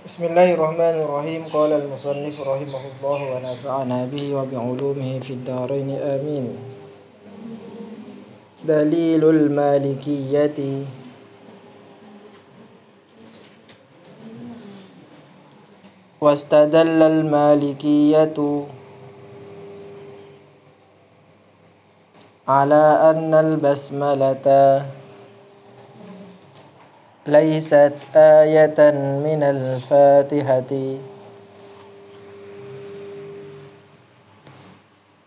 Bismillahirrahmanirrahim. Qala al-musannif rahimahullah wa nafa'ana bihi wa bi'ulumihi fid dharain amin. Dalilul malikiyyati wastadalla al-malikiyyatu ala anna al-basmalata laysat ayatan minal fatihati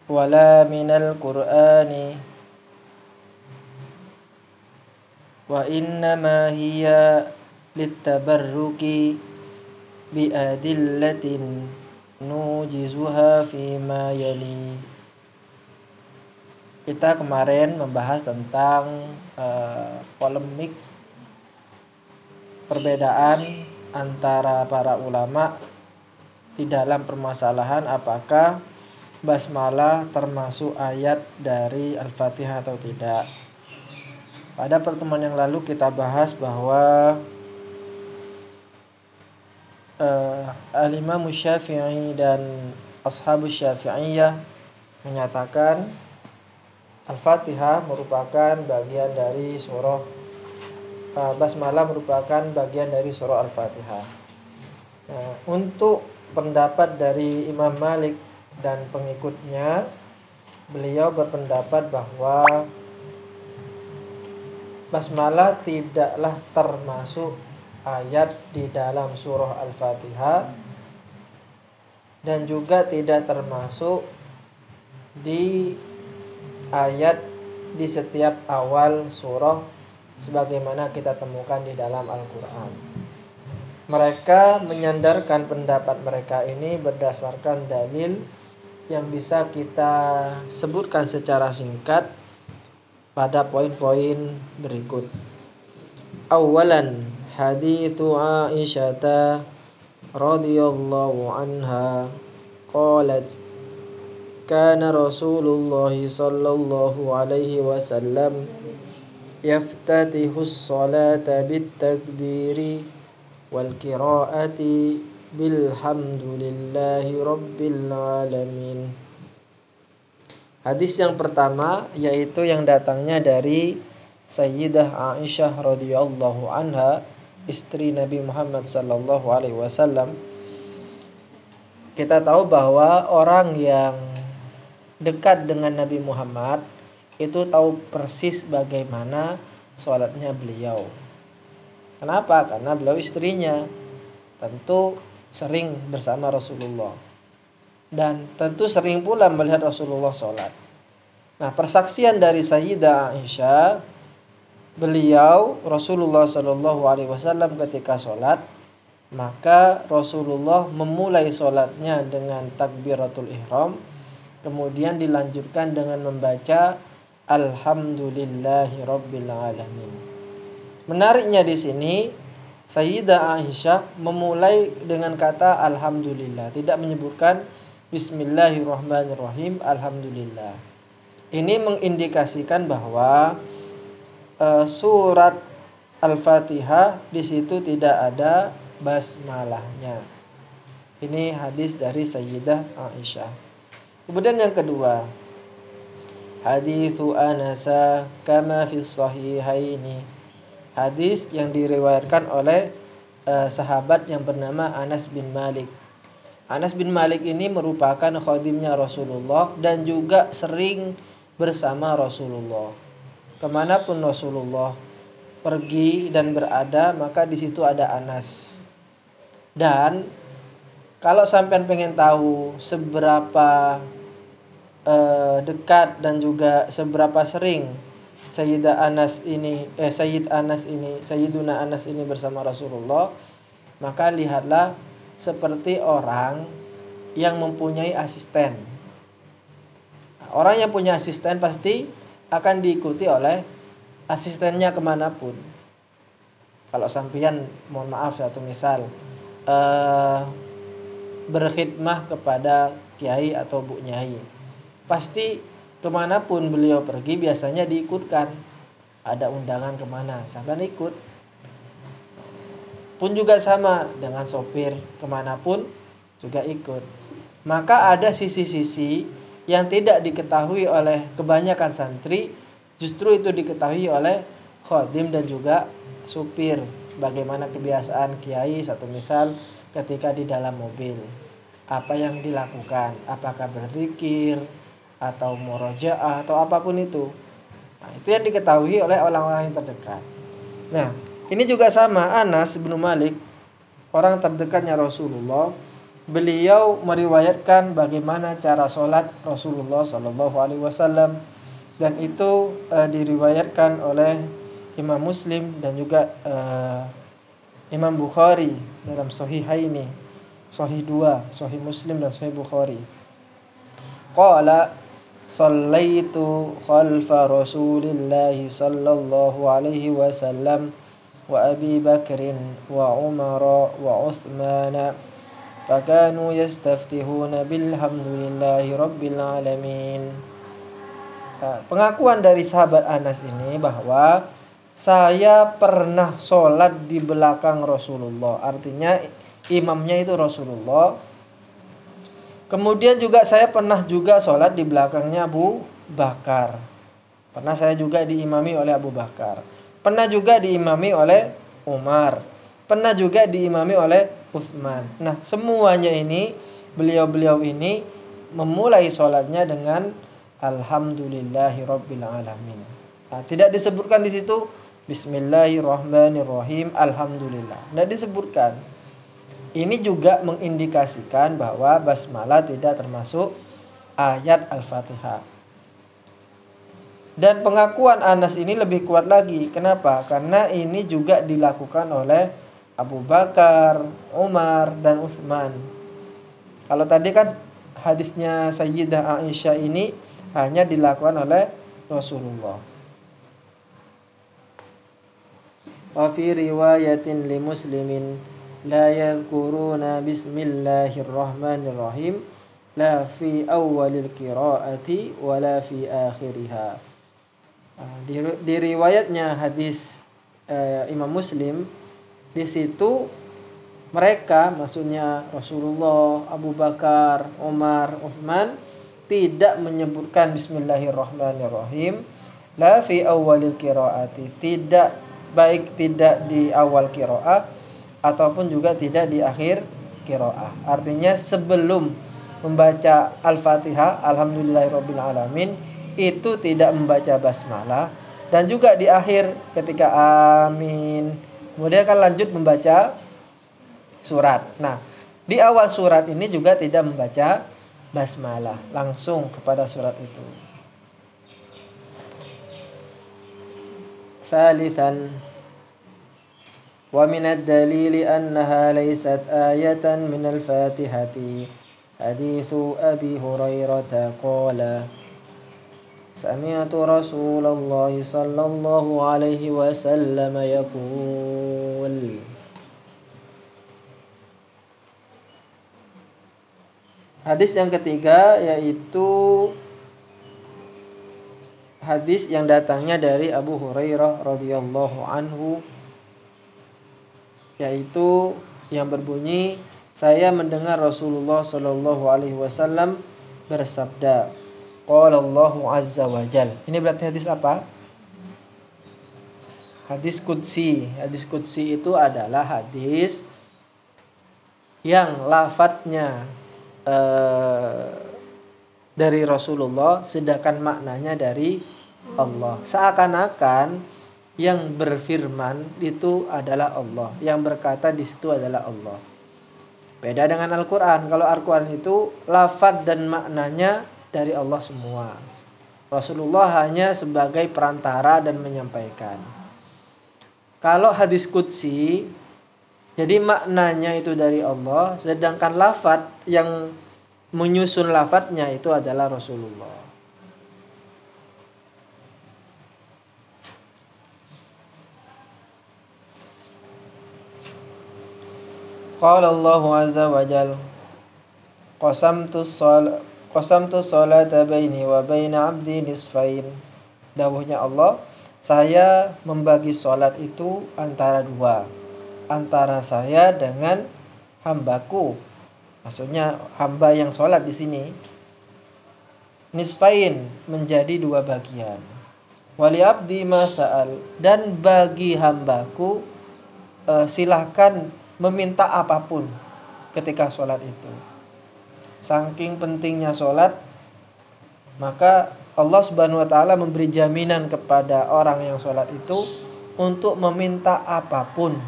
wala minal qur'ani wa innama hiya littabarruki bi adillatin nujizuha fima yali. Kita kemarin membahas tentang polemik perbedaan antara para ulama di dalam permasalahan apakah basmalah termasuk ayat dari Al-Fatihah atau tidak. Pada pertemuan yang lalu kita bahas bahwa Al-Imam Syafi'i dan Ashabus Syafi'iyah menyatakan Al-Fatihah merupakan bagian dari surah basmalah merupakan bagian dari surah Al-Fatihah. Nah, untuk pendapat dari Imam Malik dan pengikutnya, beliau berpendapat bahwa basmalah tidaklah termasuk ayat di dalam surah Al-Fatihah dan juga tidak termasuk di ayat di setiap awal surah sebagaimana kita temukan di dalam Al-Quran. Mereka menyandarkan pendapat mereka ini berdasarkan dalil yang bisa kita sebutkan secara singkat pada poin-poin berikut. Awalan, hadithu Aisyah radhiyallahu anha qalat kana Rasulullah sallallahu alaihi wasallam yaftatihus salata bitakbiri wal qiraati bilhamdulillahi rabbil alamin. Hadis yang pertama yaitu yang datangnya dari Sayyidah Aisyah radhiyallahu anha, istri Nabi Muhammad sallallahu alaihi wasallam. Kita tahu bahwa orang yang dekat dengan Nabi Muhammad itu tahu persis bagaimana sholatnya beliau. Kenapa? Karena beliau istrinya, tentu sering bersama Rasulullah dan tentu sering pula melihat Rasulullah sholat. Nah, persaksian dari Sayyidah Aisyah, beliau Rasulullah Shallallahu Alaihi Wasallam ketika sholat, maka Rasulullah memulai sholatnya dengan takbiratul ihram, kemudian dilanjutkan dengan membaca Alhamdulillahi Rabbil Alamin. Menariknya di sini Sayyidah Aisyah memulai dengan kata Alhamdulillah, tidak menyebutkan Bismillahirrahmanirrahim, Alhamdulillah. Ini mengindikasikan bahwa surat Al-Fatihah di situ tidak ada basmalahnya. Ini hadis dari Sayyidah Aisyah. Kemudian yang kedua, hadithu Anasa kama fis sahihaini. Hadis yang diriwayatkan oleh sahabat yang bernama Anas bin Malik. Anas bin Malik ini merupakan khadimnya Rasulullah dan juga sering bersama Rasulullah. Kemanapun Rasulullah pergi dan berada, maka di situ ada Anas. Dan kalau sampean pengen tahu seberapa dekat dan juga seberapa sering Sayyiduna Anas ini bersama Rasulullah, maka lihatlah seperti orang yang mempunyai asisten. Orang yang punya asisten pasti akan diikuti oleh asistennya kemanapun. Kalau sampean, mohon maaf satu misal, berkhidmah kepada kiai atau bu nyai, pasti kemanapun beliau pergi biasanya diikutkan. Ada undangan kemana, sampai ikut. pun juga sama dengan sopir, kemanapun juga ikut. Maka ada sisi-sisi yang tidak diketahui oleh kebanyakan santri, justru itu diketahui oleh khodim dan juga supir. Bagaimana kebiasaan kiai, satu misal ketika di dalam mobil, apa yang dilakukan, apakah berzikir atau murojaah atau apapun itu. Nah, itu yang diketahui oleh orang-orang yang terdekat. Nah, ini juga sama, Anas bin Malik, orang terdekatnya Rasulullah, beliau meriwayatkan bagaimana cara sholat Rasulullah Shallallahu Alaihi Wasallam, dan itu diriwayatkan oleh Imam Muslim dan juga Imam Bukhari dalam Sahihaini, Sahih 2, Sahih Muslim dan Sahih Bukhari. Qala sallaitu khalfa Rasulillahi sallallahu alaihi wasallam wa Abi Bakrin wa Umar wa Uthman fakanu yastaftihuna bilhamdulillahi rabbil alamin. Pengakuan dari sahabat Anas ini bahwa saya pernah sholat di belakang Rasulullah, artinya imamnya itu Rasulullah. Kemudian juga saya pernah juga sholat di belakangnya Abu Bakar. Pernah saya juga diimami oleh Abu Bakar. Pernah juga diimami oleh Umar. Pernah juga diimami oleh Uthman. Nah, semuanya ini, beliau-beliau ini memulai sholatnya dengan Alhamdulillahirabbil alamin. Nah, tidak disebutkan di situ Bismillahirrahmanirrahim, Alhamdulillah. Tidak disebutkan. Ini juga mengindikasikan bahwa basmalah tidak termasuk ayat Al-Fatihah. Dan pengakuan Anas ini lebih kuat lagi. Kenapa? Karena ini juga dilakukan oleh Abu Bakar, Umar, dan Utsman. Kalau tadi kan hadisnya Sayyidah Aisyah ini hanya dilakukan oleh Rasulullah. Wa fi riwayatin li Muslimin la yadhkuruna bismillahirrahmanirrahim la fi awwalil qiraati wa la fi akhiriha. Di riwayatnya hadis Imam Muslim, di situ mereka, maksudnya Rasulullah, Abu Bakar, Umar, Utsman, tidak menyebutkan bismillahirrahmanirrahim la fi awwalil qiraati, tidak di awal qiraah ataupun juga tidak di akhir qiraah. Artinya sebelum membaca Al-Fatihah, Alhamdulillahirabbil alamin, itu tidak membaca basmalah, dan juga di akhir ketika amin, kemudian kan lanjut membaca surat. Nah, di awal surat ini juga tidak membaca basmalah, langsung kepada surat itu. Thalithan, wa min ad-dalili annaha laysat ayatan min al-Fatihati hadithu Abi Hurairah qala sami'tu Rasulullah sallallahu alaihi wasallam yaqul. Hadis yang ketiga yaitu hadis yang datangnya dari Abu Hurairah radhiyallahu anhu, yaitu yang berbunyi, saya mendengar Rasulullah sallallahu alaihi wasallam bersabda, qala Allahu azza wa jal. Ini berarti hadis apa? Hadis qudsi. Hadis qudsi itu adalah hadis yang lafadznya dari Rasulullah sedangkan maknanya dari Allah. Seakan-akan yang berfirman itu adalah Allah, yang berkata di situ adalah Allah. Beda dengan Al-Qur'an. Kalau Al-Qur'an itu lafadz dan maknanya dari Allah semua. Rasulullah hanya sebagai perantara dan menyampaikan. Kalau hadis qudsi, jadi maknanya itu dari Allah, sedangkan lafadz yang menyusun lafadznya itu adalah Rasulullah. Qala Allah azza wa jalla qasamtu sholata baini wa baina 'abdi nisfain. Dawuhnya Allah, saya membagi sholat itu antara dua, antara saya dengan hambaku. Maksudnya hamba yang sholat di sini. Nisfain, menjadi 2 bagian. Wali abdi masa'al, dan bagi hambaku silahkan meminta apapun ketika sholat itu. Saking pentingnya sholat, maka Allah Subhanahu wa ta'ala memberi jaminan kepada orang yang sholat itu untuk meminta apapun.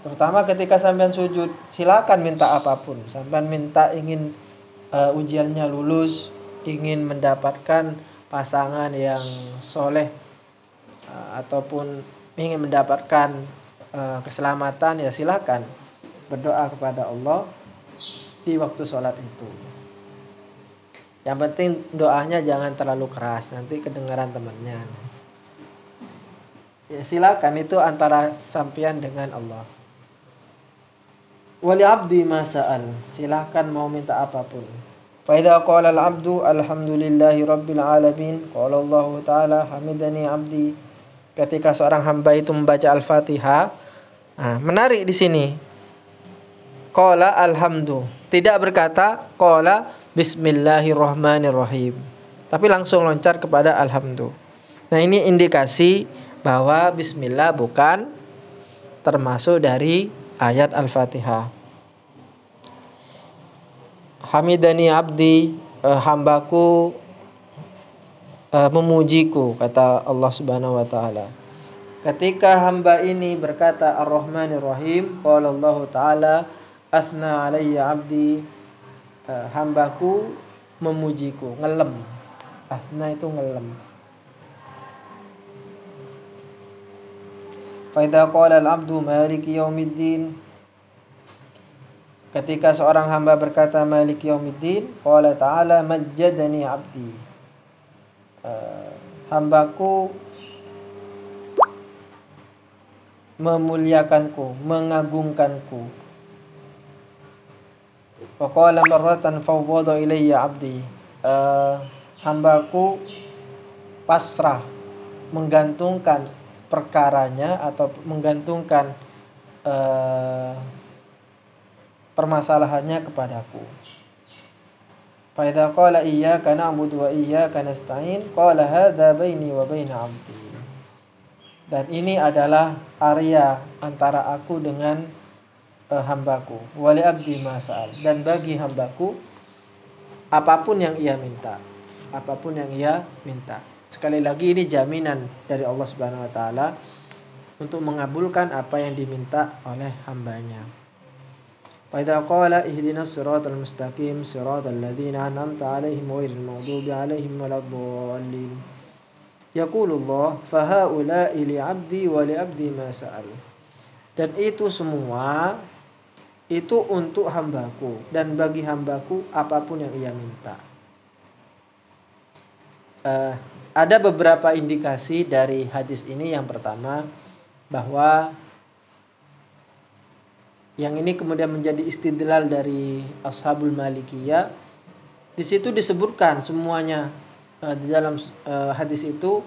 Terutama ketika sampean sujud, silakan minta apapun. Sampean minta ingin ujiannya lulus, ingin mendapatkan pasangan yang soleh, ataupun ingin mendapatkan keselamatan, ya silakan berdoa kepada Allah di waktu sholat itu. Yang penting doanya jangan terlalu keras, nanti kedengaran temannya. Ya silakan, itu antara sampean dengan Allah. Wali abdi masa'al, silakan mau minta apapun. Fa idza qala al-'abdu alhamdulillahi rabbil alamin, qala Allah taala hamidani 'abdi. Ketika seorang hamba itu membaca Al-Fatihah, menarik di sini. Qala alhamdu, tidak berkata qala bismillahirrahmanirrahim, tapi langsung loncat kepada alhamdu. Nah, ini indikasi bahwa bismillah bukan termasuk dari ayat Al-Fatihah. Hamidani abdi, hambaku memujiku, kata Allah Subhanahu wa ta'ala. Ketika hamba ini berkata Ar-Rahmanir Rahim, qala Allah ta'ala athna alayya abdi, hambaku memujiku, ngelem. Athna itu ngelem. Fa idza qala al-'abdu maliki yaumiddin, ketika seorang hamba berkata maliki yaumiddin, qala ta'ala majjadani 'abdi, hambaku memuliakanku, mengagungkanku. Wa qala marratan fawwada ilayya 'abdi, hambaku pasrah, menggantungkan perkaranya atau menggantungkan permasalahannya kepadaku. Fa idza qala iyyaka na'budu wa iyyaka nasta'in, qala hadza baini wa baina 'abdi. Dan ini adalah area antara aku dengan hambaku. Wali abdi masa'al, dan bagi hambaku apapun yang ia minta. Apapun yang ia minta. Sekali lagi, ini jaminan dari Allah Subhanahu wa ta'ala untuk mengabulkan apa yang diminta oleh hambanya. Fa idza qala ihdinas siratal mustaqim siratal ladzina an'amta 'alaihim ghairil maghdubi 'alaihim waladdallin. Yaqulullah fa haula'i li 'abdi wa li 'abdi ma sa'al. Dan itu semua itu untuk hambaku, dan bagi hambaku apapun yang ia minta. Ada beberapa indikasi dari hadis ini. Yang pertama, bahwa yang ini kemudian menjadi istidlal dari Ashabul Malikiyah. Di situ disebutkan semuanya, di dalam hadis itu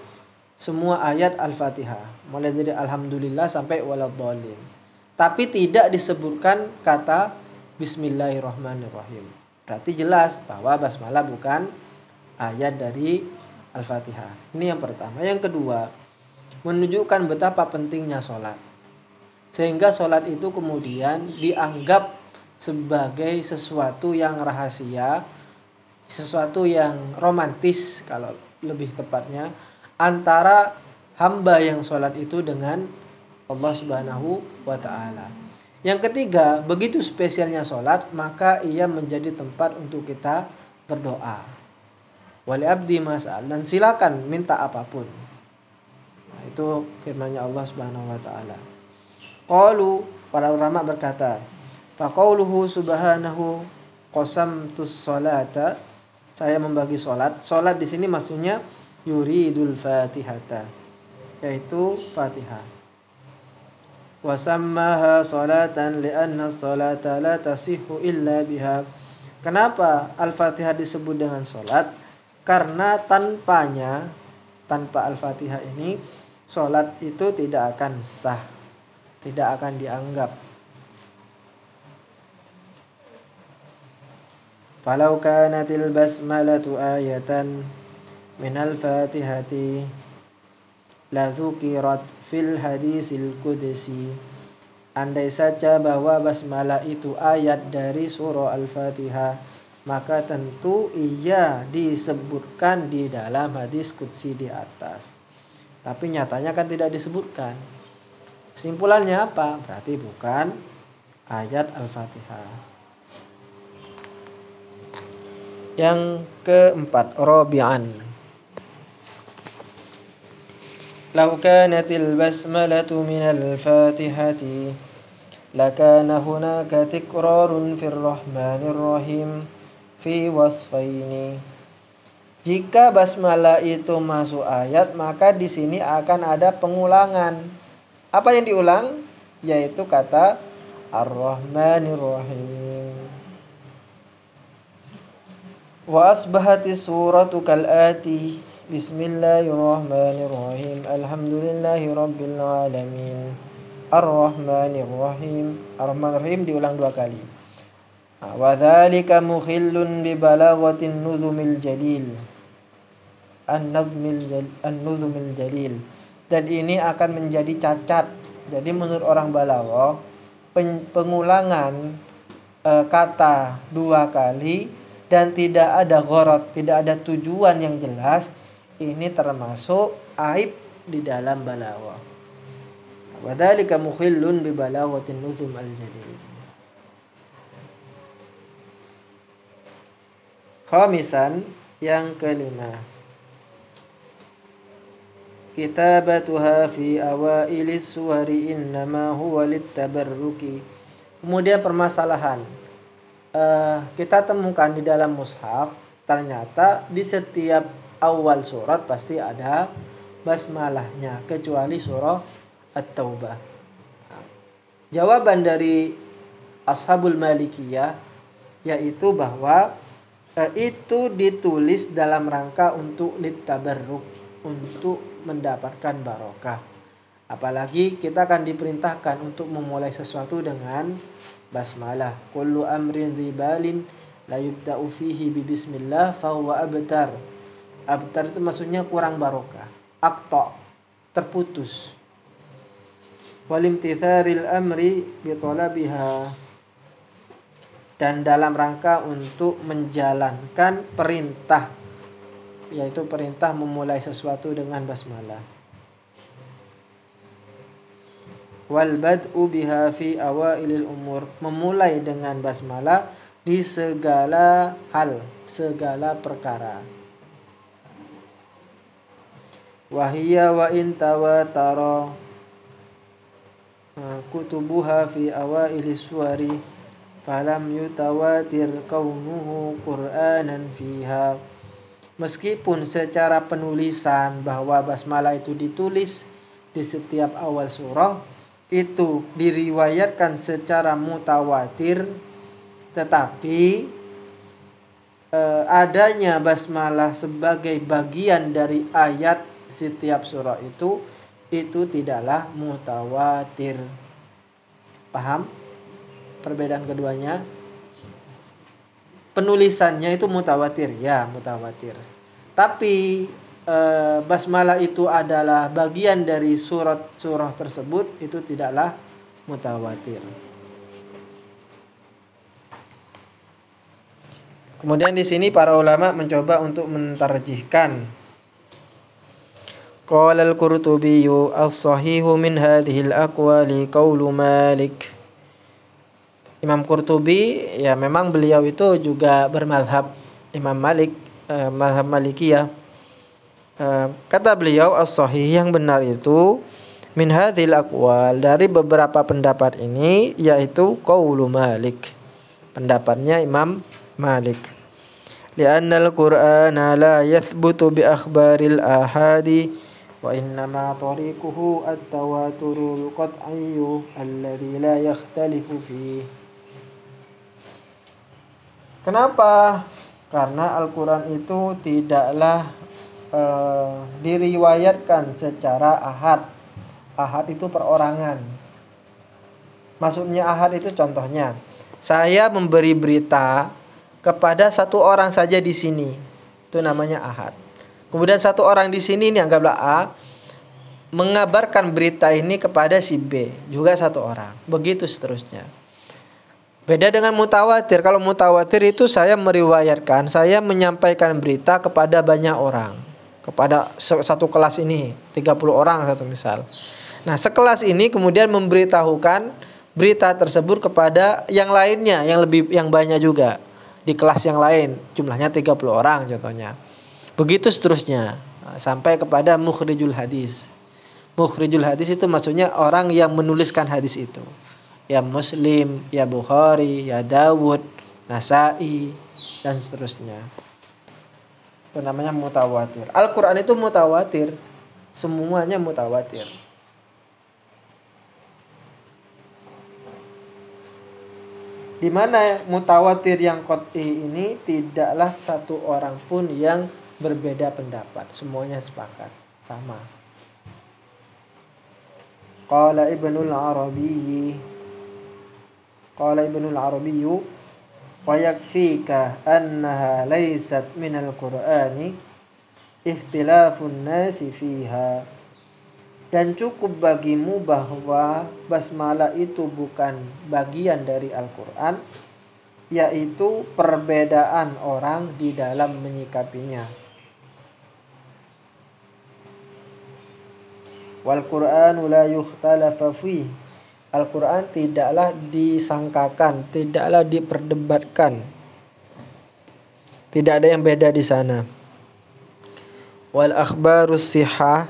semua ayat Al-Fatihah, mulai dari Alhamdulillah sampai waladdallin. Tapi tidak disebutkan kata Bismillahirrahmanirrahim. Berarti jelas bahwa basmalah bukan ayat dari Al-Fatihah. Ini yang pertama. Yang kedua, menunjukkan betapa pentingnya sholat. Sehingga sholat itu kemudian dianggap sebagai sesuatu yang rahasia, sesuatu yang romantis kalau lebih tepatnya, antara hamba yang sholat itu dengan Allah Subhanahu wa ta'ala. Yang ketiga, begitu spesialnya sholat, maka ia menjadi tempat untuk kita berdoa. Wali abdi mas'al, dan silakan minta apapun. Nah, itu firman-Nya Allah Subhanahu wa ta'ala. Qalu, para ulama berkata, fa qauluhu subhanahu qasamtus sholata, saya membagi sholat. Sholat di sini maksudnya yuridul fatihata, yaitu Fatihah. Wa sammaha sholatan li'anna sholata la tasihhu illa biha. Kenapa Al-Fatihah disebut dengan sholat? Karena tanpa Al-Fatihah ini sholat itu tidak akan sah, tidak akan dianggap. Falau kanatil basmalatu ayatan minal fatihati la dzukirat fil hadisil qudsi. Andai saja bahwa basmalah itu ayat dari surah Al-Fatihah, maka tentu ia disebutkan di dalam hadis qudsi di atas. Tapi nyatanya kan tidak disebutkan. Kesimpulannya apa? Berarti bukan ayat Al-Fatihah. Yang keempat, rabi'an. Law kanatil basmalatu minal fatihati lakana hunaka tikrarun fir rahmanir rahim fi wasfaini. Jika basmalah itu masuk ayat, maka di sini akan ada pengulangan. Apa yang diulang? Yaitu kata Ar-Rahmanir Rahim. Wa asbahatis suratu kal'ati. Bismillahirrahmanirrahim. Alhamdulillahi rabbil alamin. Ar-Rahmanir Rahim. Ar-Rahmanir Rahim diulang 2 kali. Wa dzalika mukhillun bi balaghatin nuzumil jalil. An-nuzumil jalil. Dan ini akan menjadi cacat. Jadi menurut orang balaghah, pengulangan kata 2 kali dan tidak ada gharad, tidak ada tujuan yang jelas, ini termasuk aib di dalam balaghah. Wa dzalika mukhillun bi balaghatin nuzum al-jalil. Khamisan, yang kelima, kitabatuha fi awailis suwari innama huwa littabarruki. Kemudian permasalahan, kita temukan di dalam mushaf, ternyata di setiap awal surat pasti ada basmalahnya, kecuali surah At-Taubah. Jawaban dari Ashabul Malikiyah yaitu bahwa itu ditulis dalam rangka untuk littabarruk, untuk mendapatkan barokah. Apalagi kita akan diperintahkan untuk memulai sesuatu dengan basmalah. Kullu amrin dzibalin la yubda'u fihi bi bismillah fa huwa abtar. Abtar itu maksudnya kurang barokah. Aqta, terputus. Wal imtitharil amri bi talabiha. Dan dalam rangka untuk menjalankan perintah, yaitu perintah memulai sesuatu dengan basmalah. Wal bad'u biha fi awailil umur, memulai dengan basmalah di segala hal, segala perkara. Wa hiya wa in tawatara kutubuha fi awailis suwari falam yutawatir kaunuhu Qur'anan fiha. Meskipun secara penulisan bahwa basmalah itu ditulis di setiap awal surah, itu diriwayatkan secara mutawatir, tetapi adanya basmalah sebagai bagian dari ayat setiap surah itu tidaklah mutawatir. Paham perbedaan keduanya? Penulisannya itu mutawatir, ya mutawatir. Tapi basmalah itu adalah bagian dari surah tersebut, itu tidaklah mutawatir. Kemudian di sini para ulama mencoba untuk mentarjihkan. Qala al-Qurtubi as-sahihu min hadhihi al-aqwali qaulu Malik. Imam Qurtubi, ya memang beliau itu juga bermadhab Imam Malik, mazhab Malikiyah. Kata beliau, as-sahih, yang benar itu min hadhil aqwal, dari beberapa pendapat ini, yaitu qaulu Malik, pendapatnya Imam Malik. Li'anna al-Qur'ana la yathbutu bi akhbaril ahadi wa innama tariquhu at-tawaturul qat'iyyu alladhi la yakhtalifu fihi. Kenapa? Karena Al-Quran itu tidaklah diriwayatkan secara ahad. Ahad itu perorangan. Maksudnya ahad itu contohnya, saya memberi berita kepada satu orang saja di sini. Itu namanya ahad. Kemudian satu orang di sini, ini anggaplah A, mengabarkan berita ini kepada si B, juga satu orang. Begitu seterusnya. Beda dengan mutawatir. Kalau mutawatir itu saya meriwayatkan, saya menyampaikan berita kepada banyak orang. Kepada satu kelas ini, 30 orang satu misal. Nah, sekelas ini kemudian memberitahukan berita tersebut kepada yang lainnya, yang banyak juga. Di kelas yang lain, jumlahnya 30 orang contohnya. Begitu seterusnya, sampai kepada mukhrijul hadis. Mukhrijul hadis itu maksudnya orang yang menuliskan hadis itu. Ya Muslim, ya Bukhari, ya Dawud, Nasai, dan seterusnya. Itu namanya mutawatir. Al-Quran itu mutawatir. Semuanya mutawatir. Di mana mutawatir yang qat'i ini tidaklah satu orang pun yang berbeda pendapat. Semuanya sepakat, sama. Qala Ibnul Arabi wa yakfika annaha laysat minal Qur'ani ikhtilafun nasi fiha. Dan cukup bagimu bahwa basmalah itu bukan bagian dari Al-Quran, yaitu perbedaan orang di dalam menyikapinya. Wal Qur'anu la yukhtalafa fi. Al-Quran tidaklah disangkakan, tidaklah diperdebatkan. Tidak ada yang beda di sana. Wal akhbarus sihah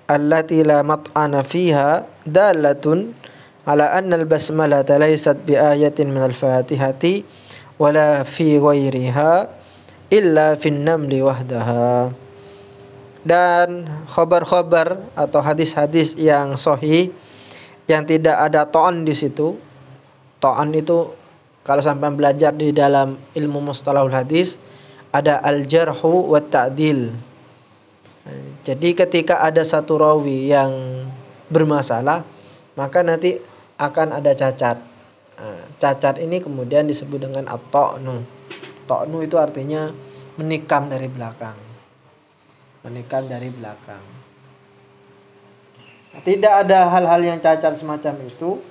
allati la mat'ana fiha dalatun ala anna al-basmalah laysat bi ayatin min al-Fatihati wala fi ghairiha illa fi an-namli wahdaha. Dan khabar-khabar atau hadis-hadis yang sahih yang tidak ada ta'an di situ. Ta'an itu kalau sampai belajar di dalam ilmu mustalahul hadis ada al-jarhu wa ta'dil. Jadi ketika ada satu rawi yang bermasalah, maka nanti akan ada cacat. Cacat ini kemudian disebut dengan at-ta'nu. Ta'nu itu artinya menikam dari belakang. Menikam dari belakang. Tidak ada hal-hal yang cacat semacam itu.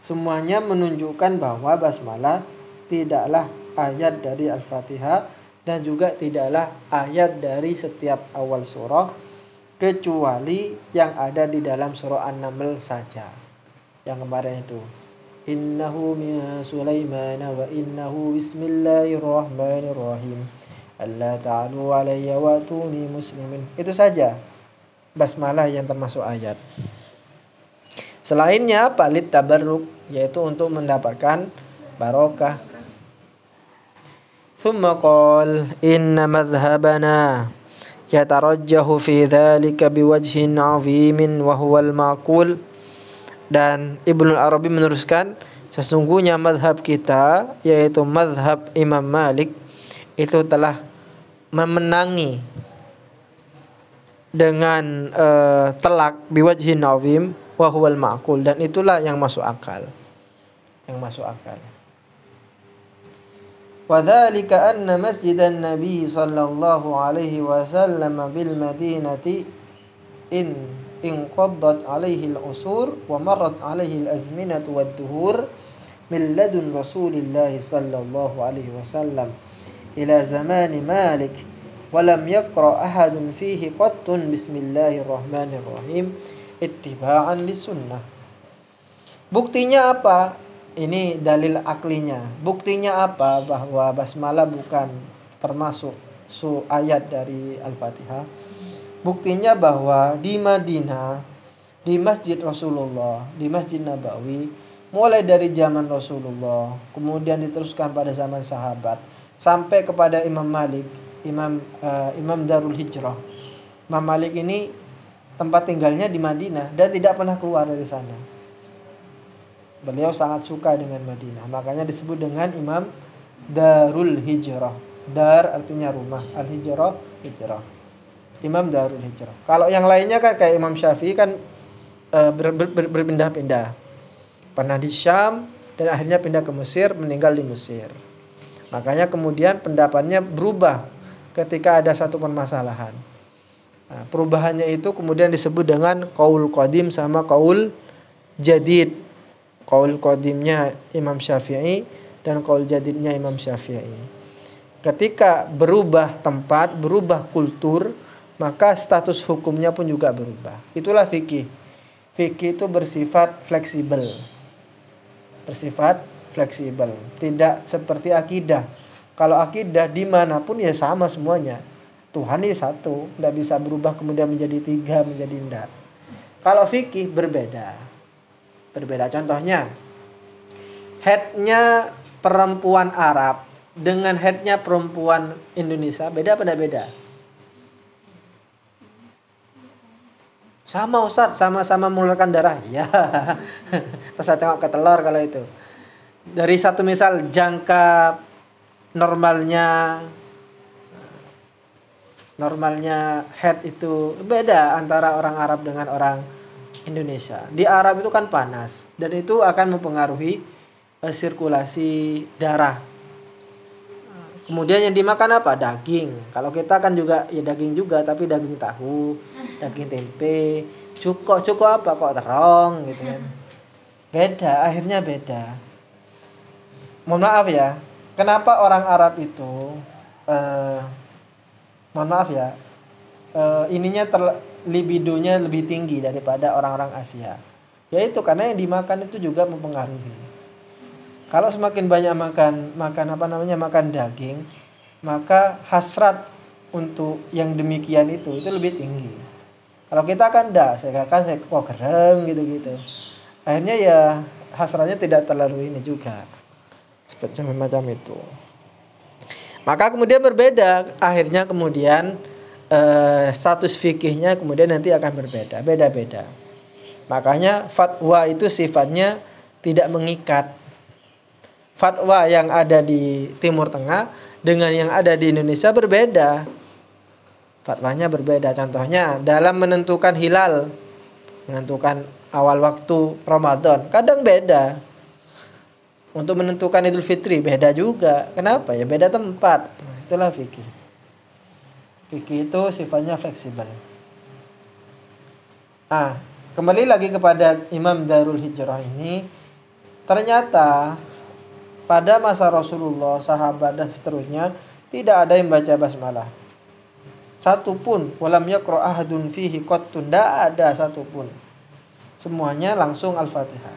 Semuanya menunjukkan bahwa basmalah tidaklah ayat dari Al-Fatihah dan juga tidaklah ayat dari setiap awal surah, kecuali yang ada di dalam surah An-Naml saja. Yang kemarin itu. Innahu min Sulaiman wa innahu bismillahirrahmanirrahim. Alla ta'alu alayya wa tuni muslimin. Itu saja basmalah yang termasuk ayat. Selainnya palit tabarruk, yaitu untuk mendapatkan barokah. Thumma qala inna madhhabana yatarajjahu fi dhalika biwajhin 'azimin wa huwa al-ma'qul. Dan Ibnu Arabi meneruskan, sesungguhnya madhab kita, yaitu madhab Imam Malik, itu telah memenangi dengan telak biwajhin 'azim wa huwal ma'qul, dan itulah yang masuk akal. Yang masuk akal. Wa dzalika anna masjidan Nabi sallallahu alaihi wasallam bil Madinati inqaddat alaihi al-usur wa marrat alaihi al-azminatu wad-duhur min ladun Rasulillah sallallahu alaihi wasallam ila zamani Malik wa lam yaqra ahadun fihi qattun bismillahirrahmanirrahim ittiba'an lisunnah. Buktinya apa? Ini dalil aklinya. Buktinya apa bahwa basmalah bukan termasuk ayat dari Al-Fatihah? Buktinya bahwa di Madinah, di Masjid Rasulullah, di Masjid Nabawi, mulai dari zaman Rasulullah, kemudian diteruskan pada zaman sahabat, sampai kepada Imam Malik, Imam Darul Hijrah. Imam Malik ini tempat tinggalnya di Madinah dan tidak pernah keluar dari sana. Beliau sangat suka dengan Madinah, makanya disebut dengan Imam Darul Hijrah. Dar artinya rumah, al-hijrah, hijrah. Imam Darul Hijrah. Kalau yang lainnya kan kayak Imam Syafi'i kan berpindah-pindah. Pernah di Syam dan akhirnya pindah ke Mesir, meninggal di Mesir. Makanya kemudian pendapatnya berubah ketika ada satu permasalahan. Nah, perubahannya itu kemudian disebut dengan qaul qadim sama qaul jadid. Qaul qadimnya Imam Syafi'i dan qaul jadidnya Imam Syafi'i. Ketika berubah tempat, berubah kultur, maka status hukumnya pun juga berubah. Itulah fikih. Fikih itu bersifat fleksibel. Bersifat fleksibel. Tidak seperti akidah. Kalau akidah dimanapun ya sama semuanya. Tuhan ini satu. Tidak bisa berubah kemudian menjadi tiga, menjadi enggak. Kalau fikih berbeda. Berbeda. Contohnya, headnya perempuan Arab dengan headnya perempuan Indonesia beda apa tidak beda? Sama Ustaz, sama-sama mengeluarkan darah. Ya, terus cengok ke telur kalau itu. Dari satu misal jangka normalnya head itu beda antara orang Arab dengan orang Indonesia. Di Arab itu kan panas dan itu akan mempengaruhi sirkulasi darah. Kemudian yang dimakan apa? Daging. Kalau kita kan juga ya daging juga, tapi daging tahu, daging tempe. Cuko apa? Kok terong gitu kan. Beda, akhirnya beda. Mohon maaf ya. Kenapa orang Arab itu mohon maaf ya. Libidonya lebih tinggi daripada orang-orang Asia. Yaitu karena yang dimakan itu juga mempengaruhi. Kalau semakin banyak makan daging, maka hasrat untuk yang demikian itu lebih tinggi. Kalau kita kan saya gereng gitu-gitu. Akhirnya ya hasratnya tidak terlalu ini juga. Seperti macam itu. Maka kemudian berbeda. Akhirnya kemudian status fikihnya kemudian nanti akan berbeda. Beda-beda. Makanya fatwa itu sifatnya tidak mengikat. Fatwa yang ada di Timur Tengah dengan yang ada di Indonesia berbeda. Fatwanya berbeda. Contohnya dalam menentukan hilal, menentukan awal waktu Ramadan, kadang beda. Untuk menentukan Idul Fitri beda juga. Kenapa? Ya beda tempat. Nah, itulah fikih. Fikih itu sifatnya fleksibel. Kembali lagi kepada Imam Darul Hijrah ini, ternyata pada masa Rasulullah, sahabat dan seterusnya tidak ada yang baca basmalah. Satupun, walam yaqra ahadun fihi qattun, tidak ada satupun. Semuanya langsung Al-Fatihah.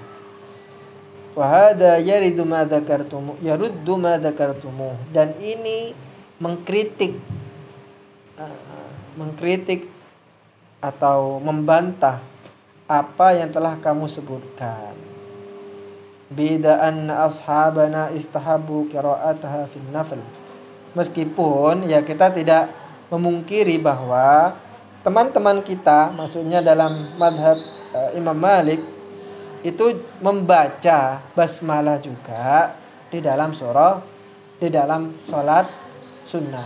Wa hadza yaruddu ma dzakartum. Dan ini mengkritik atau membantah apa yang telah kamu sebutkan. Bida'an ashabana istahabu qira'ataha fin nafl. Meskipun ya kita tidak memungkiri bahwa teman-teman kita, maksudnya dalam madhab Imam Malik, itu membaca basmalah juga di dalam sholat sunnah.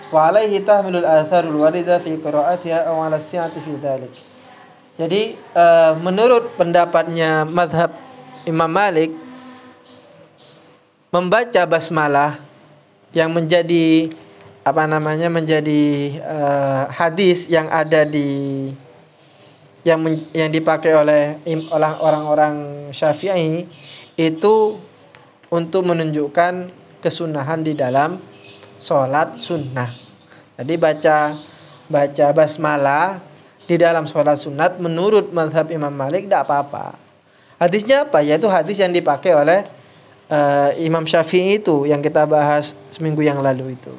Wa alaihi tahmilul atharul warida fi qira'atiha aw ala si'ati fi dzalik. Jadi menurut pendapatnya mazhab Imam Malik, membaca basmalah yang menjadi hadis yang ada di yang dipakai oleh orang-orang Syafi'i itu untuk menunjukkan kesunahan di dalam sholat sunnah. Jadi baca basmalah di dalam sholat sunat menurut mazhab Imam Malik tidak apa-apa. Hadisnya apa? Yaitu hadis yang dipakai oleh Imam Syafi'i itu yang kita bahas seminggu yang lalu itu.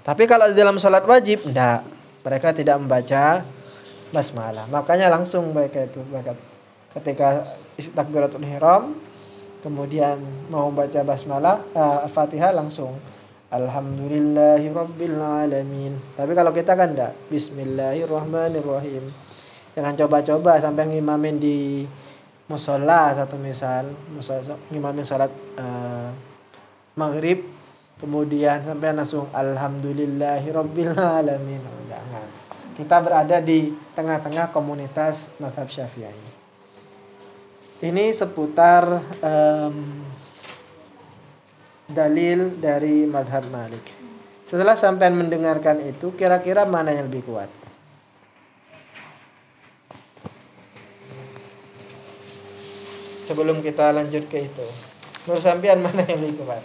Tapi kalau di dalam sholat wajib tidak. Mereka tidak membaca basmalah. Makanya langsung mereka ketika takbiratul ihram kemudian mau baca basmalah Al-Fatihah langsung Alhamdulillahirabbil alamin. Tapi kalau kita kan enggak. Bismillahirrahmanirrahim. Jangan coba-coba sampai ngimamin di musholla satu misal, ngimamin salat maghrib kemudian sampai langsung alhamdulillahirabbil alamin. Jangan. Kita berada di tengah-tengah komunitas mazhab Syafi'i. Ini seputar dalil dari mazhab Malik. Setelah sampean mendengarkan itu, kira-kira mana yang lebih kuat? Sebelum kita lanjut ke itu, menurut sampean mana yang lebih kuat?